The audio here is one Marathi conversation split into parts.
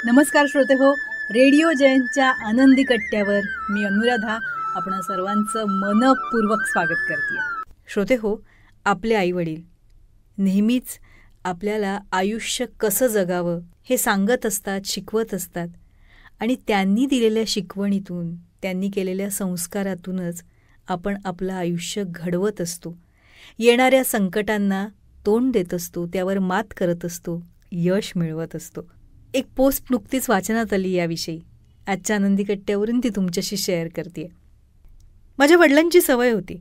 नमस्कार श्रोते हो, रेडिओ जयंतच्या आनंदी कट्ट्यावर मी अनुराधा आपण सर्वांचं मनपूर्वक स्वागत करते. श्रोते हो, आपले आईवडील नेहमीच आपल्याला आयुष्य कसं जगावं हे सांगत असतात, शिकवत असतात आणि त्यांनी दिलेल्या शिकवणीतून, त्यांनी केलेल्या संस्कारातूनच आपण आपलं आयुष्य घडवत असतो. येणाऱ्या संकटांना तोंड देत असतो, त्यावर मात करत असतो, यश मिळवत असतो. एक पोस्ट नुकतीच वाचनात आली याविषयी. आजच्या आनंदी कट्ट्यावरून ती तुमच्याशी शेअर करते. माझ्या वडिलांची सवय होती,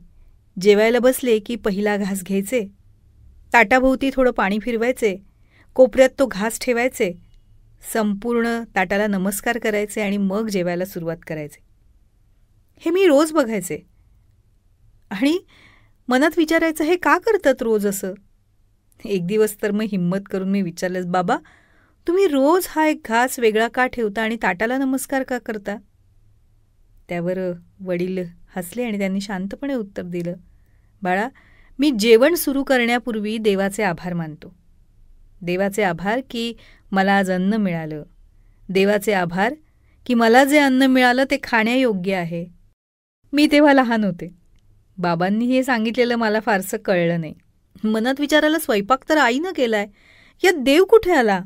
जेवायला बसले की पहिला घास घ्यायचे, ताटाभोवती थोडं पाणी फिरवायचे, कोपऱ्यात तो घास ठेवायचे, संपूर्ण ताटाला नमस्कार करायचे आणि मग जेवायला सुरुवात करायचे. हे मी रोज बघायचे आणि मनात विचारायचं, हे का करतात रोज असं? एक दिवस तर मग हिम्मत करून मी विचारलंच, बाबा तुम्ही रोज हा एक घास वेगळा का ठेवता आणि ताटाला नमस्कार का करता? त्यावर वडील हसले आणि त्यांनी शांतपणे उत्तर दिलं, बाळा, मी जेवण सुरू करण्यापूर्वी देवाचे आभार मानतो. देवाचे आभार की मला आज अन्न मिळालं, देवाचे आभार की मला जे अन्न मिळालं ते खाण्यायोग्य आहे. मी तेव्हा लहान होते. बाबांनी हे सांगितलेलं मला फारसं कळलं नाही. मनात विचारायला, स्वयंपाक तर आईनं केलाय, यात देव कुठे आला?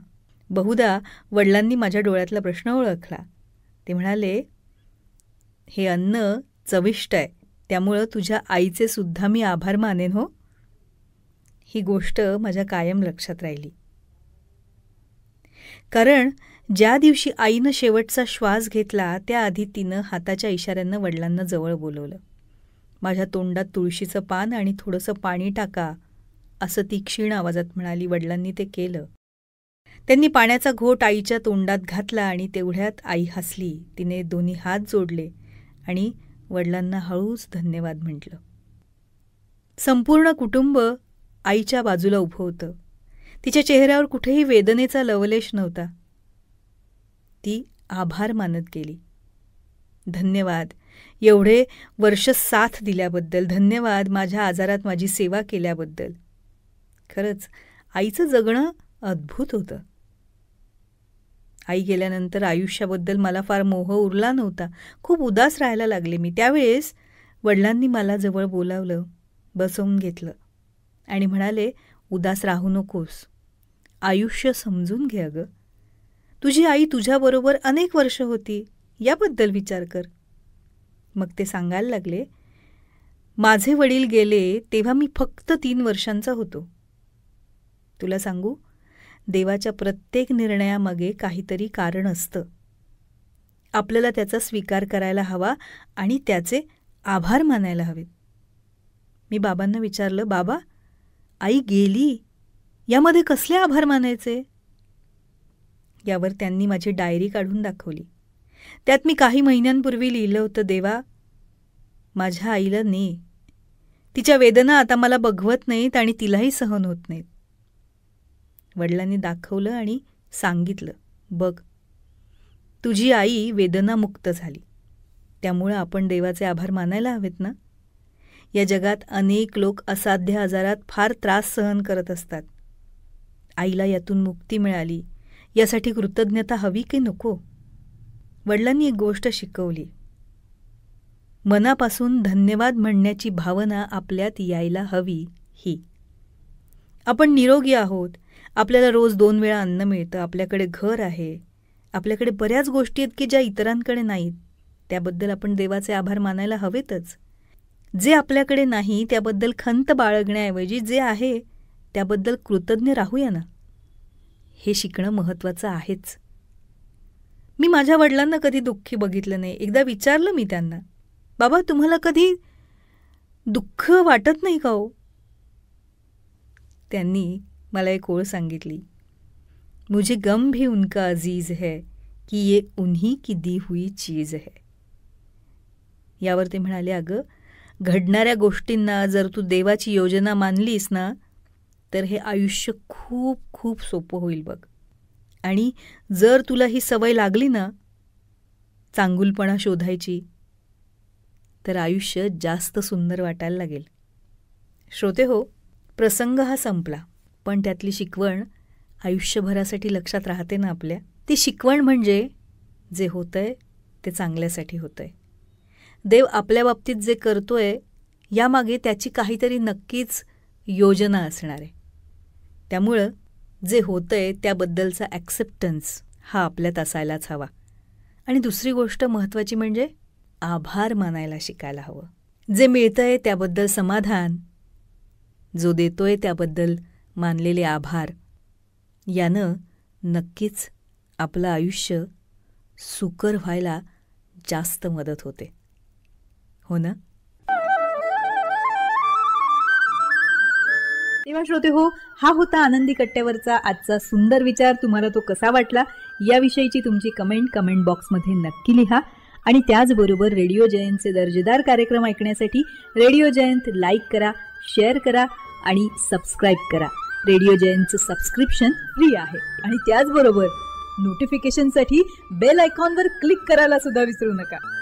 बहुधा वडिलांनी माझ्या डोळ्यातला प्रश्न ओळखला. ते म्हणाले, हे अन्न चविष्ट आहे, त्यामुळं तुझ्या आईचे सुद्धा मी आभार मानेन हो. ही गोष्ट माझ्या कायम लक्षात राहिली. कारण ज्या दिवशी आईनं शेवटचा श्वास घेतला त्याआधी तिनं हाताच्या इशाऱ्यानं वडिलांना जवळ बोलवलं. माझ्या तोंडात तुळशीचं पान आणि थोडंसं पाणी टाका असं ती क्षीण आवाजात म्हणाली. वडिलांनी ते केलं. त्यांनी पाण्याचा घोट आईच्या तोंडात घातला आणि तेवढ्यात आई हसली. तिने दोन्ही हात जोडले आणि वडिलांना हळूच धन्यवाद म्हटलं. संपूर्ण कुटुंब आईच्या बाजूला उभं होतं. तिच्या चेहऱ्यावर कुठेही वेदनेचा लवलेश नव्हता. ती आभार मानत गेली. धन्यवाद, एवढे वर्ष साथ दिल्याबद्दल, धन्यवाद माझ्या आजारात माझी सेवा केल्याबद्दल. खरंच आईचं जगणं अद्भुत होतं. आई गेल्यानंतर आयुष्याबद्दल मला फार मोह उरला नव्हता. खूप उदास राहायला लागले मी. त्यावेळेस वडिलांनी मला जवळ बोलावलं, बसवून घेतलं आणि म्हणाले, उदास राहू नकोस, आयुष्य समजून घे अगं. तुझी आई तुझ्याबरोबर अनेक वर्ष होती, याबद्दल विचार कर. मग ते सांगायला लागले, माझे वडील गेले तेव्हा मी फक्त 3 वर्षांचा होतो. तुला सांगू, देवाच्या प्रत्येक निर्णयामागे काहीतरी कारण असतं. आपल्याला त्याचा स्वीकार करायला हवा आणि त्याचे आभार मानायला हवेत. मी बाबांना विचारलं, बाबा आई गेली, यामध्ये कसले आभार मानायचे? यावर त्यांनी माझी डायरी काढून दाखवली. त्यात मी काही महिन्यांपूर्वी लिहिलं होतं, देवा माझ्या आईला ने, तिच्या वेदना आता मला बघवत नाहीत आणि तिलाही सहन होत नाहीत. वडिलांनी दाखवलं आणि सांगितलं, बघ तुझी आई वेदनामुक्त झाली, त्यामुळं आपण देवाचे आभार मानायला हवेत ना. या जगात अनेक लोक असाध्य आजारात फार त्रास सहन करत असतात. आईला यातून मुक्ती मिळाली, यासाठी कृतज्ञता हवी की नको? वडिलांनी एक गोष्ट शिकवली, मनापासून धन्यवाद म्हणण्याची भावना आपल्यात यायला हवी. ही आपण निरोगी आहोत, आपल्याला रोज 2 वेळा अन्न मिळतं, आपल्याकडे घर आहे, आपल्याकडे बऱ्याच गोष्टी आहेत की ज्या इतरांकडे नाहीत. त्याबद्दल आपण देवाचे आभार मानायला हवेतच. जे आपल्याकडे नाही त्याबद्दल खंत बाळगण्याऐवजी जे आहे त्याबद्दल कृतज्ञ राहूया ना. हे शिकणं महत्त्वाचं आहेच. मी माझ्या वडिलांना कधी दुःखी बघितलं नाही. एकदा विचारलं मी त्यांना, बाबा तुम्हाला कधी दुःख वाटत नाही का हो? त्यांनी मला एक ओळ सांगितली, मुझे गम भी उनका अजीज है कि ये उन्हीं की दी हुई चीज है. यावर ते म्हणाले, अगं घडणाऱ्या गोष्टींना जर तू देवाची योजना मानलीस ना तर हे आयुष्य खूप खूप सोपं होईल बघ. आणि जर तुला ही सवय लागली ना चांगुलपणा शोधायची, तर आयुष्य जास्त सुंदर वाटायला लागेल. श्रोते हो, प्रसंग हा संपला, पण त्यातली शिकवण आयुष्यभरासाठी लक्षात राहते ना आपल्या. ती शिकवण म्हणजे जे होतंय ते चांगल्यासाठी होतंय. देव आपल्या बाबतीत जे करतोय यामागे त्याची काहीतरी नक्कीच योजना असणार आहे. त्यामुळं जे होतंय त्याबद्दलचा ॲक्सेप्टन्स हा आपल्यात असायलाच हवा. आणि दुसरी गोष्ट महत्त्वाची म्हणजे आभार मानायला शिकायला हवं. जे मिळतंय त्याबद्दल समाधान, जो देतोय त्याबद्दल मानलेले आभार, यानं नक्कीच आपलं आयुष्य सुकर व्हायला जास्त मदत होते. हो ना? तेव्हा श्रोते हो, हा होता आनंदी कट्ट्यावरचा आजचा सुंदर विचार. तुम्हाला तो कसा वाटला याविषयीची तुमची कमेंट बॉक्समध्ये नक्की लिहा. आणि त्याचबरोबर रेडिओ जयंतचे दर्जेदार कार्यक्रम ऐकण्यासाठी रेडिओ जयंत लाईक करा, शेअर करा आणि सबस्क्राईब करा. रेडिओ जयंतचं सबस्क्रिप्शन फ्री आहे. आणि त्याचबरोबर नोटिफिकेशनसाठी बेल आयकॉनवर क्लिक करायला सुद्धा विसरू नका.